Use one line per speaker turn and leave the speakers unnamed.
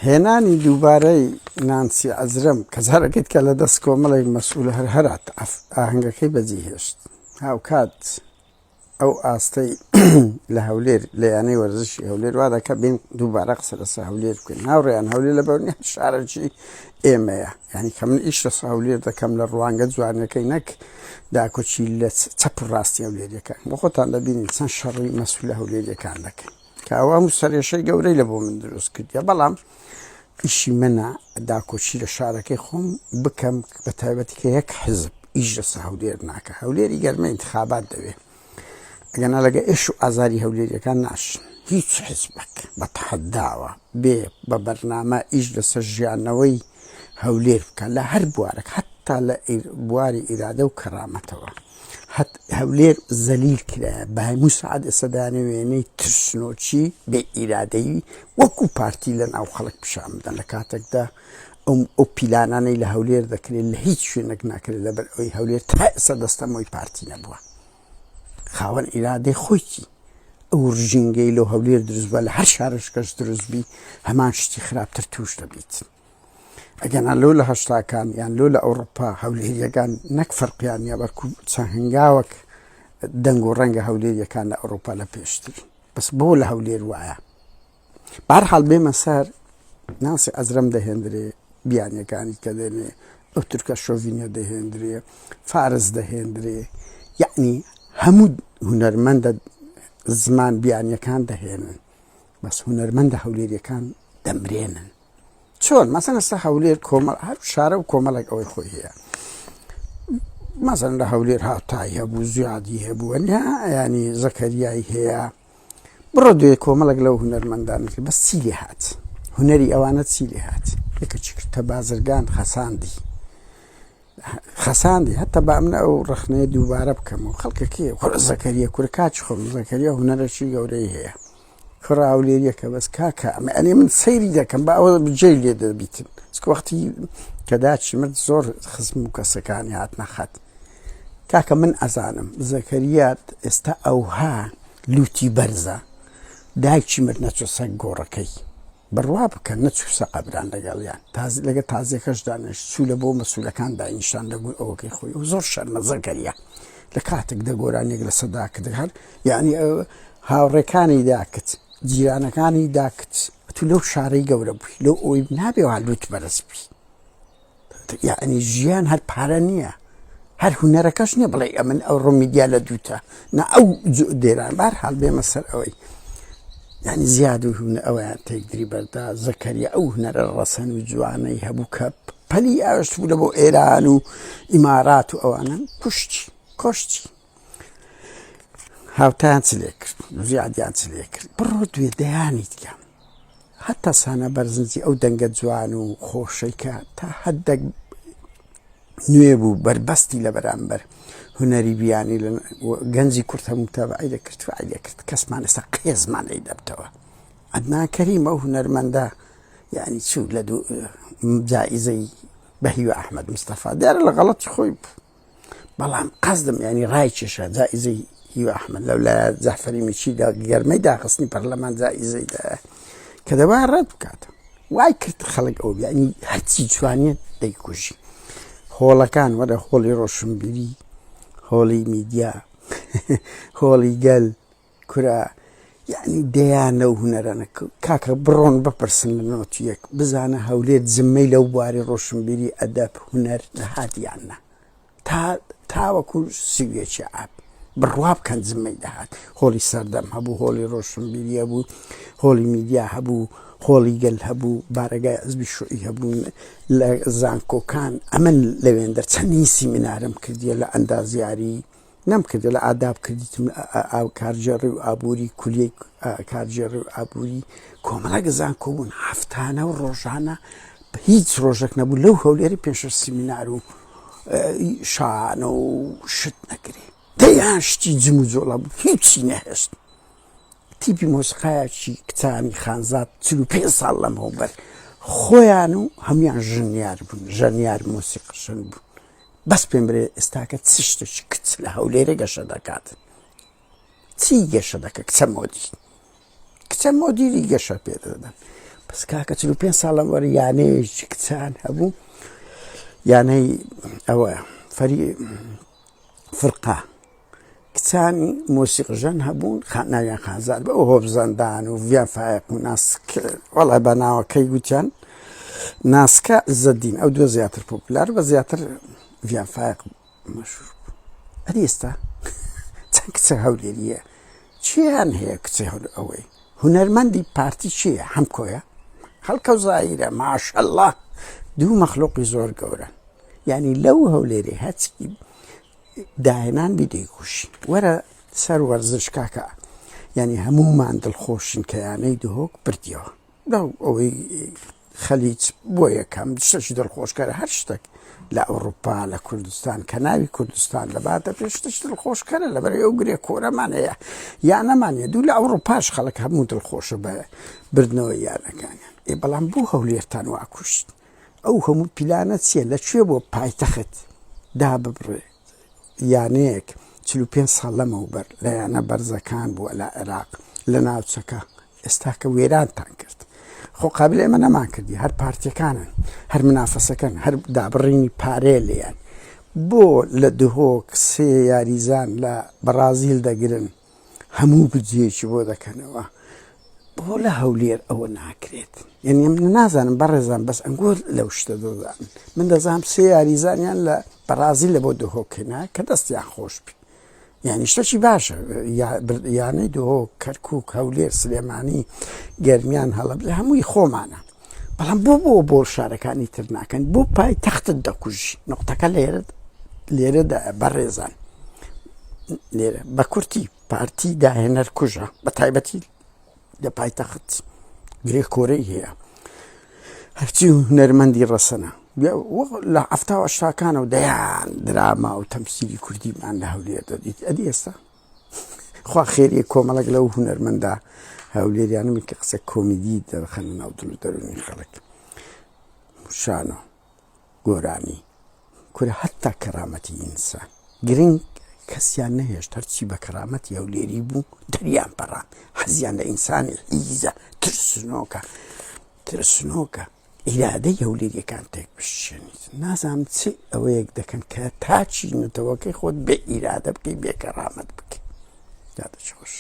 هێنانی دووبارەی نانسی عەزرەم کە جارێکیت کە لە دەست کۆمەڵێک مەسئول هەرات ئاهەنگەکەی بەجێ هێشت هاوکات ئەو ئاستەی لە هەولێر لە یانەی وەرزشی هەولێر وا دەکە بین دووبارە قسە لەسەر هەولێر بکەین هاوڕێیان هەولێر لە بەرنی شارەکی ئێمەیە یعنی کە من ئیش لەسەر هەولێر دەکەم لە ڕوانگە جوانەکەی نەک داکۆچی لە چەپ و ڕاستی هەولێریەکان بۆ خۆتان دەبینین چەند شەڕی مەسئول هەولێریەکان دەکەن کە ئەوە هەموو سەرێشەی گەورەی لە بۆ من دروست کردیە بەڵام ئیشی منە داکۆچی لە شارەکەی خۆم بکەم بە تایبەتی کە یەک حزب ئیش لەسەر هەولێر ناکە هەولێری گەرمە ئینتخابات دەوێت ئەگەنا لەگە ئێش و ئازاری هەولێریەکان ناشن هیچ حزبێک بە تەحەداوە بێ بە بەرنامە ئیش لەسەر ژیانەوەی هەولێر بکە لە هەر بوارێک حتا لە بواری ئیرادە و کەرامەتەوە هەولێر زەلیل کرایە بە هەموو سەعات ئێستا دانەوێنەی ترسنۆچی بێ ئیرادەیی وەکو پارتی لە ناو خەڵک پیشان بدەن لە کاتێکدا ئەو پیلانانەی لە هەولێر دەکرێت لە هیچ شوێنێک ناکرێت لەبەر ئەوەی هەولێر تا ئێستا دەستەمەوەی پارتی نەبووە خاوەن ئیرادەی خۆیکی ئەو ڕژینگەی لەو هەولێر دروست بە لە هەر شارش کەس دروستبی هەمان شتی خراپتر توش دەبیت ئەگەنا لەو لە هەشتاکان یان لۆ لە ئەوڕۆپا هەولێریەکان نەک فەرقیان نیە بەڵکو چەند هەنگاوەک دەنگ و ڕەنگە هەولێریەکان لە ئەوڕۆپا لە پێشتر بەس بۆ لە هەولێر وایە بەهەرحاڵ بێمە سەر ناسی عەزرەم دەهێندرێ بیانیەکانی کە دێنێ ئەو تورکە شۆڤینیە دەهێندرێ فارس دەهێندرێ یعنی هەموو هونەرمەندە زمان بیانیەکان دەهێنن بەس هونەرمەندە هەولێریەکان دەمرێنن چۆن مەسەڵەن ئێستا هەولێر کۆمەڵ هەر شارە و کۆمەڵێک ئەوەی خۆی هەیە مەسەڵەن لە هەولێر هاتای هەبوو زیادی هەبووە ینی زەکەریایی هەیە بڕۆ دوێ کۆمەڵێک لەو هونەرمەندانە بەس چی لێ هات هونەری ئەوانە چی لێ هات یەکەچی کردتە بازرگان خەساندی هەتا بە ئەمنە ئەو ڕخنەیە دووبارە بکەم و خەڵکەکێ خۆرە زەکەریە کورە کاچ خۆم زەکەریە هونەرەشی گەورەی هەیە کوڕە هەولێریەکە بەس کاکە ئەنێ من سەیری دەکەم بە ئەوە بجێی لێ دەبیتن وەختی کە داچی مرد زۆر خزم و کەسەکانی هات نەخات کاکە من ئەزانم زەکەریات ئێستا ئەوها لوتی بەرزە دایکی مرد نەچۆ سەر گۆڕەکەی بڕوا بکەن نەچوو سە قەبران لەگەڵیان لەگە تازیەکەش دانیشت چوو لە بۆ مەسئولەکان دانیشتان لەبوو ئەوەکەی خۆی و زۆر شەرمە زەکەریە لە کاتێک دەگۆرانێک لە سەداکرد هەر یعنی هاوڕێکانی داکت جیرانەکانی داکت تو لەو شارەی گەورە بووی لەو ئەوی نابێ هەلوت بەرز بی یعنی ژیان هەر پارە نییە هەر هونەرەکەش نییە بڵێ ئەمن ئەو ڕۆمیدیا لە دووتە نە ئەو دێران بەهەرحاڵ بێمە سەر ئەوەی یعنی زیاد و هونە ئەویان تێکدری بەردا زەکەریە ئەو هونەرە ڕەسەن و جوانەی هەبوو کە پەلی ئاوشت بوو لە بۆ ئێران و ئیمارات و ئەوانە کۆشتی هاوتان چ لێ کرد زیادیان چ لێ کرد بڕۆ دوێ دەیانی دیکە هەتا سانە بەرزنجی ئەو دەنگە جوان و خۆشەیکە تا هەدەک نوێ بوو بربەستی لە بەرامبەر هونەری بیانی لە گەنجی کورت هەموو تابعی دەکرد فعلی دەکرد کەسمان ئێستا قێزمان لێی دەبتەوە عەدنان کەریم ئەو هونەرمەندە یعنی چوو لە دوو جائزەی بەهیوە ئەحمەد مستەفا دیارە لە غەڵەتی خۆی بوو بەڵام قەزدم ینی ڕای کێشا جائزەی هیوە ئەحمەد لەو لە جەعفەری میچیدا گەرمەی داخستنی پەرلەمان جائزەیدا کە دەبا ڕەت بکاتە وای کرد خەڵک ئەو ینی هەرچی جوانیت دەیکوژی هۆڵەکان وەرە هۆڵی ڕۆشنبیری هۆڵی میدیا هۆڵی گەل کورە یعنی دەیانە و هونەرانە کاکە بڕۆن بپرسن لە نۆتیەک بزانە هەولێر جممەی لەو بواری ڕۆشنبیری ئەدەب هونەر دەهاتیانە تاوەکو سوێکی ئاب بڕوا بکەن جممەی دەهات هۆڵی سەردەم هەبوو هۆڵی ڕۆشنبیری هەبوو هۆڵی میدیا هەبوو هۆڵی گەل هەبوو بارەگای ئەزبی شوعی هەبوو لە زانکۆکان ئەمن لەوێندەر چەندی سیمینارم کردیە لە ئەندازیاری نەم کردە لە ئاداب کردیتم کارژێڕی و ئابووری کولیەی کارژێڕی و ئابووری کۆمەڵە زانکۆ بوون هەفتانە و ڕۆژانە هیچ ڕۆژێک نەبوو لەو هەولێری پێشە سیمینار و شانە و شت نەگرێ دەیان شتی جم و جۆڵە بوو هیچی نەهێشت تیپی مۆسیقایەکی کچانی خانزاد 45 ساڵ لەمەوبەر خۆیان و هەمویان ژنیار بوون ژەنیار مۆسیقیشن بوون بەس پێم برێ ئێستاکە چ شتێکی کچ لە هەولێرە گەشە دەکات چی گەشە دەکە کچە مۆدی کچە مۆدیری گەشە پێ دەدەن کاکە 45 ساڵم وەرە یانەیەکی کچان هەبوو، یانەی ئەوە فرقا کچانی مۆسیقژەن هەبوون، ناویان خانزاد بە ئەو هۆبزەندان و ڤیان فایق و ناسک وەڵای بە ناوەکەی گوتیان ناسکە عزەدین، ئەو دووە زیاتر پۆپولار بە زیاتر ڤیان فایق مەشهوور بوو. ئەدی ئێستا چەند کچە هەولێریە چیان هەیە کچە ئەوەی هونەرمەندی پارتی چییە؟ هەم کۆیە خەڵکە و زایرە ماشەڵڵا دوو مەخلوقی زۆر گەورن، یعنی لەو هەولێرێ هەچی داهێنان بیدەیکوشی وەرە سەر وەرزش کاکە، یعنی هەمومان دڵخۆشین کە یانەی دهۆک بردیەوە لەو ئەوەی خەلیج بۆ یەکەم شتێکی دڵخۆشکەرە هەر شتێک لە ئەوروپا لە کوردستان کە ناوی کوردستان لە باتە پێشتش دڵخۆشکەرە لەبەر ئەو گرێ کۆرەمان هەیە یانەمانە دوو لە ئەوروپاش خەڵک هەموو دڵخۆشە بە بردنەوەی یانەکانیان. بەڵام بوو هەولێرتان واکوشت ئەو هەموو پیلانە چییە لەکوێ بۆ پایتەخت دا ببڕێ یانەیەک 45 ساڵ لەمەوبەر لە یانە بەرزەکان بووە لە عێراق لە ناوچەکە ئێستا کە وێرانتان کرد خۆ قابل ئێمە نەمان کردی هەر پارتیەکانن هەر منافەسەکەن هەر دابڕینی پارێ لێیان بۆ لە دهۆک سێ یاریزان لە بەرازیل دەگرن هەموو بجێکی بۆ دەکەنەوە بۆ لە هەولێر ئەوە ناکرێت. یعنی من نازانم بەڕێزان بەس ئەنگۆر لەو شتە دەزانن من دەزانم سێ یاریزانیان لە بەرازیل لە بۆ دهۆکێنا کە دەستیان خۆش بی یعنی شتێکی باشە یانەی دهۆک کەرکووک هەولێر سلێمانی گەرمیان هەڵەبجە هەمووی خۆمانە بەڵام بۆ بۆ شارەکانی تر ناکەن بۆ پایتەختت دەکوژی نقطەکە لێرەدا بەڕێزان لێرە بە کورتی پارتی داهێنەر کوژە بە تایبەتی لە پایتەخت گرێ کۆرەی هەیە هەرچی هونەرمەندی ڕەسەنە لە ئەفتا و ئەشتاکانەوە دەیان دراما و تەمسیلی کوردیمان لە هەولێر دەدیت ئەدی ئێستا خوا خێری کۆمەڵک لەو هونەرمەندا هەولێریانمی کە قسە کۆمیدی دەخەنە ناو دڵ و دەرونی خەڵک شانۆ گۆرانی کورە هەتا کەرامەتی ئینسان گرنگ کەسیان نەهێشت هەرچی بە کەرامەتی هەولێری بوو دەریان پەڕان حەزیان لە ئینسانی حیزە ترسنۆکە ئیرادەی هەولێریەکان تێک بشێنیت نازانم چی ئەوەیەک دەکەن کە تاچی نەتەوەکەی خۆت بێ ئیرادە بکەی بێ کەرامەت بکەی یادەچ خۆش.